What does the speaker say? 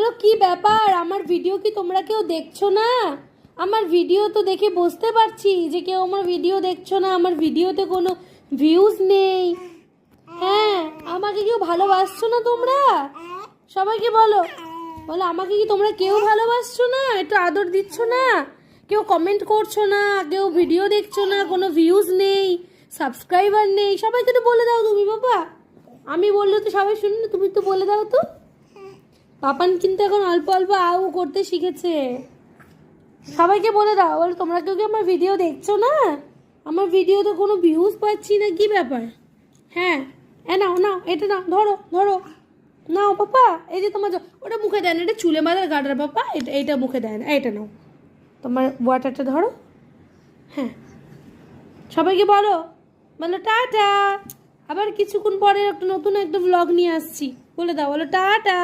বলো কি ব্যাপার, আমার ভিডিও কি তোমরা কেউ দেখছো না? আমার ভিডিও তো দেখে বুঝতে পারছি যে কেউ আমার ভিডিও দেখছো না, আমার ভিডিওতে কোনো ভিউজ নেই। হ্যাঁ, আমাকে কেউ ভালোবাসছো না তোমরা? সবাইকে বলো, বলো আমাকে কি তোমরা কেউ ভালোবাসছো না? একটু আদর দিচ্ছ না? কেউ কমেন্ট করছো না, কেউ ভিডিও দেখছো না, কোনো ভিউজ নেই, সাবস্ক্রাইবার নেই। সবাইকে তো বলে দাও তুমি বাবা। আমি বললে তো সবাই শুনি না, তুমি তো বলে দাও তো। পাপান কিন্তু এখন অল্প অল্প আউ করতে শিখেছে। সবাইকে বলে দাও, বলো তোমরা কেউ কি আমার ভিডিও দেখছো না? আমার ভিডিওতে কোনো ভিউজ পাচ্ছি না, কি ব্যাপার? হ্যাঁ, নাও নাও, এটা নাও, ধরো ধরো, নাও পাপা। এই যে তোমার ওটা মুখে দেয় না, এটা চুলে মাথার গাটার পাপা, এইটা মুখে দেয় না। এটা নাও, তোমার ওয়াটারটা ধরো। হ্যাঁ, সবাইকে বলো, বলো টাটা। আবার কিছুক্ষণ পরে একটা নতুন একটা ব্লগ নিয়ে আসছি, বলে দাও, বলো টাটা।